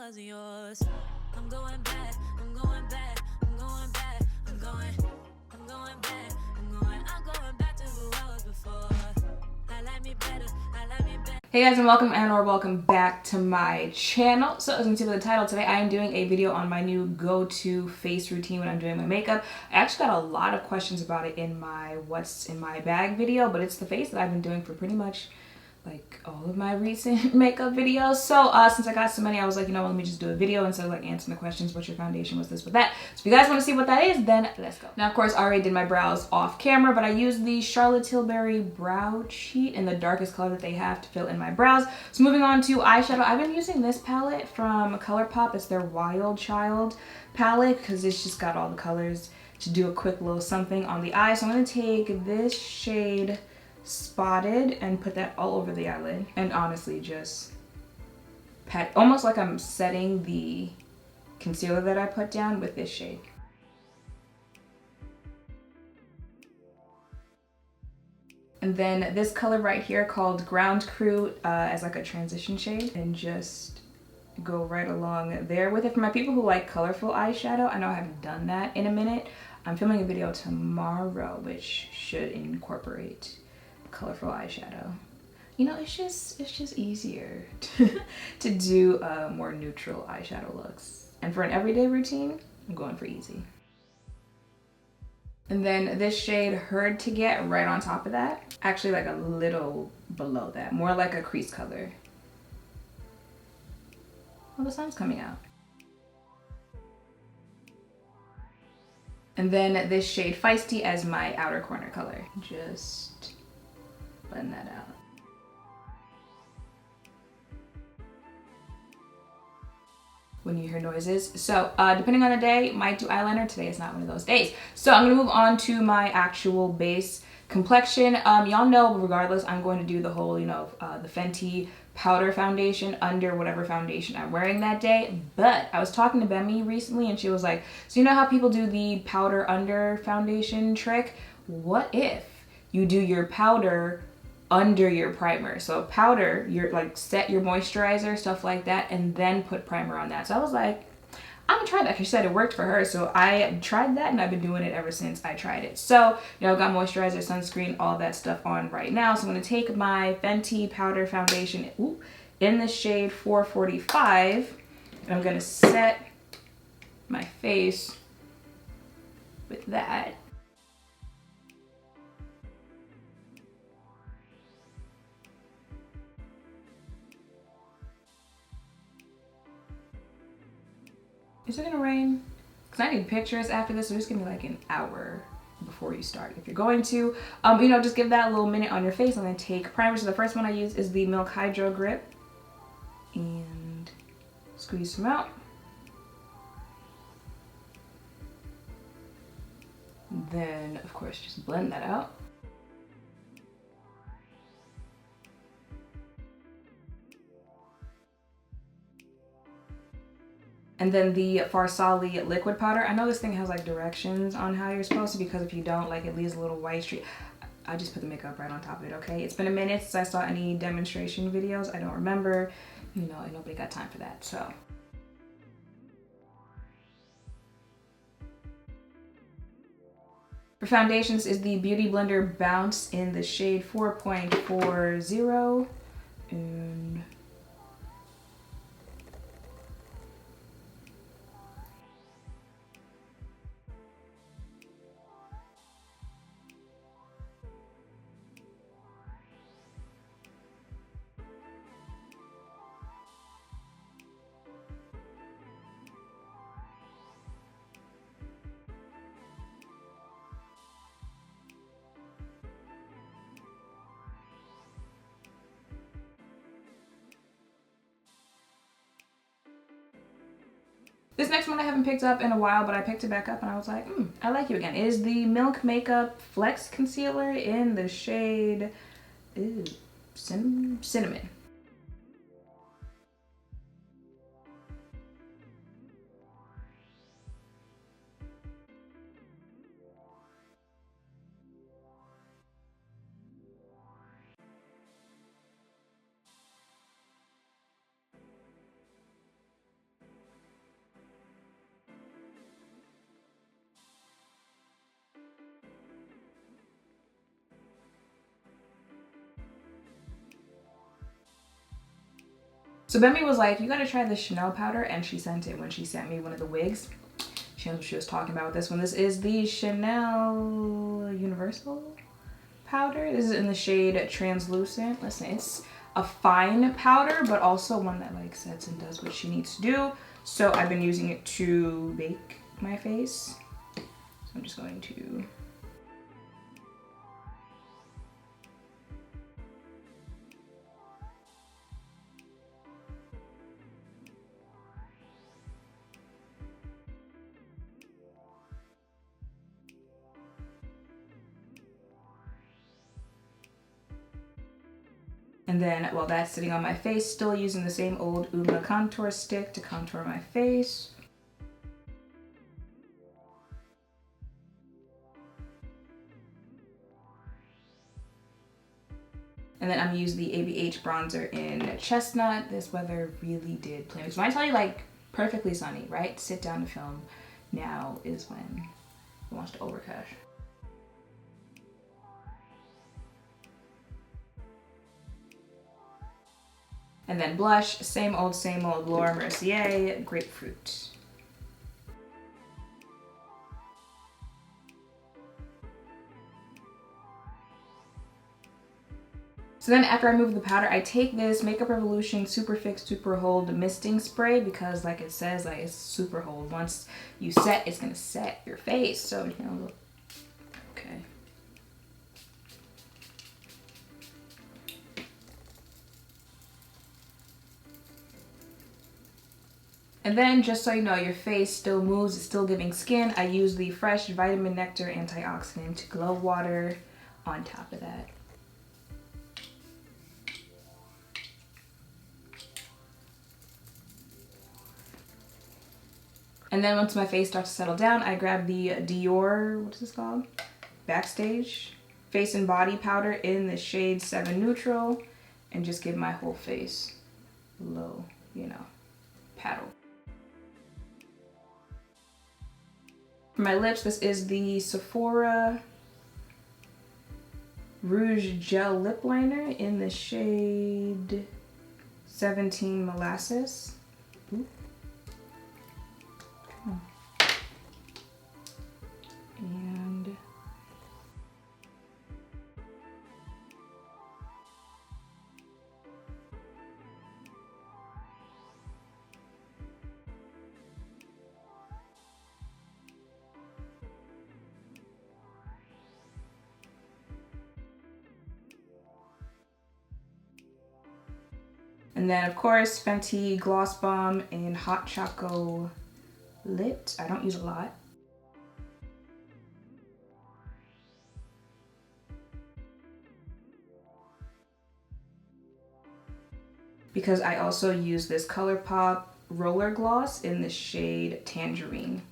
wasn't yours. I'm going back, I'm going back, I'm going back, I'm going back, I'm going back to who I was before. I like me better, I like me better. Hey guys, and welcome back to my channel. So as you can see by the title, today I am doing a video on my new go-to face routine when I'm doing my makeup. I actually got a lot of questions about it in my what's in my bag video, but it's the face that I've been doing for pretty much like all of my recent makeup videos. So since I got so many, I was like, you know what, let me just do a video instead of like answering the questions, what's your foundation, what's this, what's that. So if you guys want to see what that is, then let's go. Now of course I already did my brows off camera, but I used the Charlotte Tilbury Brow Cheat in the darkest color that they have to fill in my brows. So moving on to eyeshadow, I've been using this palette from ColourPop. It's their Wild Child palette because it's just got all the colors to do a quick little something on the eye. So I'm going to take this shade Spotted and put that all over the eyelid, and honestly just pat, almost like I'm setting the concealer that I put down with this shade. And then this color right here called Ground Crew as like a transition shade, and just go right along there with it. For my people who like colorful eyeshadow, I know I haven't done that in a minute. I'm filming a video tomorrow which should incorporate colorful eyeshadow. You know, it's just easier to do more neutral eyeshadow looks. And for an everyday routine, I'm going for easy. And then this shade Heard to Get right on top of that. Actually like a little below that, more like a crease color. Well, the sun's coming out. And then this shade Feisty as my outer corner color. Just blend that out. When you hear noises. So depending on the day, might do eyeliner. Today is not one of those days. So I'm gonna move on to my actual base complexion. Y'all know regardless, I'm going to do the whole, you know, the Fenty powder foundation under whatever foundation I'm wearing that day. But I was talking to Beverly recently and she was like, so you know how people do the powder under foundation trick? What if you do your powder under your primer? So powder, you're like set your moisturizer, stuff like that, and then put primer on that. So I was like, I'm gonna try that. She said it worked for her, so I tried that and I've been doing it ever since I tried it. So, you know, got moisturizer, sunscreen, all that stuff on right now. So I'm gonna take my Fenty powder foundation in the shade 445, and I'm gonna set my face with that. Is it gonna rain? Because I need pictures after this, so just give me like an hour before you start if you're going to. You know, just give that a little minute on your face and then take primer. So the first one I use is the Milk Hydro Grip. And squeeze some out. Then, of course, just blend that out. And then the Farsali liquid powder. I know this thing has like directions on how you're supposed to, because if you don't, like it leaves a little white streak. I just put the makeup right on top of it, okay? It's been a minute since I saw any demonstration videos. I don't remember, you know, and nobody got time for that, so. For foundations is the Beauty Blender Bounce in the shade 4.40. And this next one I haven't picked up in a while, but I picked it back up and I was like, I like you again. It is the Milk Makeup Flex Concealer in the shade Cinnamon. So Beverly was like, you gotta try the Chanel powder, and she sent it when she sent me one of the wigs. She knows what she was talking about with this one. This is the Chanel Universelle powder. This is in the shade Translucent. Listen, it's a fine powder, but also one that like sets and does what she needs to do. So I've been using it to bake my face. So I'm just going to... And then while that's sitting on my face, still using the same old UOMA contour stick to contour my face. And then I'm using the ABH bronzer in Chestnut. This weather really did play me. So when I tell you like perfectly sunny, right? Sit down to film. Now is when it wants to overcash. And then blush, same old Laura Mercier, Grapefruit. So then after I move the powder, I take this Makeup Revolution Superfix Super Hold Misting Spray because like it says, like it's super hold. Once you set, it's gonna set your face. So, you know, okay. And then just so you know, your face still moves, it's still giving skin. I use the Fresh Vitamin Nectar Antioxidant to Glow Water on top of that. And then once my face starts to settle down, I grab the Dior, what is this called? Backstage Face and Body Powder in the shade 7 Neutral and just give my whole face a little, you know, paddle. For my lips, this is the Sephora Rouge Gel Lip Liner in the shade 17 Molasses. Ooh. And then of course Fenty Gloss Bomb in Hot Choco Lit. I don't use a lot. Because I also use this ColourPop Roller Gloss in the shade Tangerine.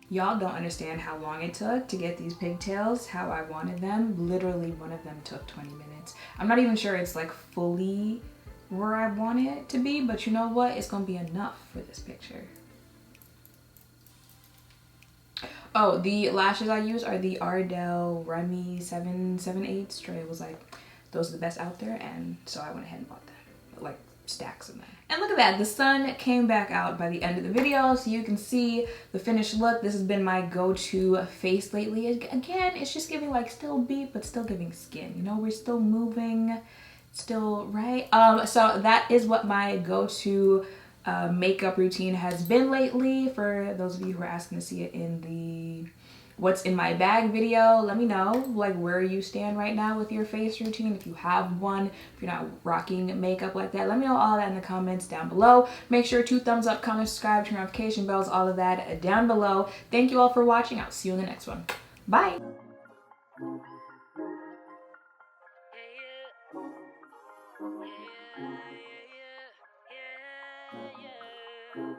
Y'all don't understand how long it took to get these pigtails how I wanted them. Literally one of them took 20 minutes. I'm not even sure it's like fully where I want it to be, but you know what? It's gonna be enough for this picture. Oh, the lashes I use are the Ardell Remy 778 straight. It was like, those are the best out there, and so I went ahead and bought them. Like stacks of them. And look at that, the sun came back out by the end of the video, so you can see the finished look. This has been my go-to face lately. Again, it's just giving like still beat, but still giving skin. You know, we're still moving, still, right? So that is what my go-to makeup routine has been lately. For those of you who are asking to see it in the what's in my bag video, let me know like where you stand right now with your face routine, if you have one, if you're not rocking makeup like that. Let me know all that in the comments down below. Make sure to thumbs up, comment, subscribe, turn notification bells, all of that down below. Thank you all for watching. I'll see you in the next one. Bye. Yeah.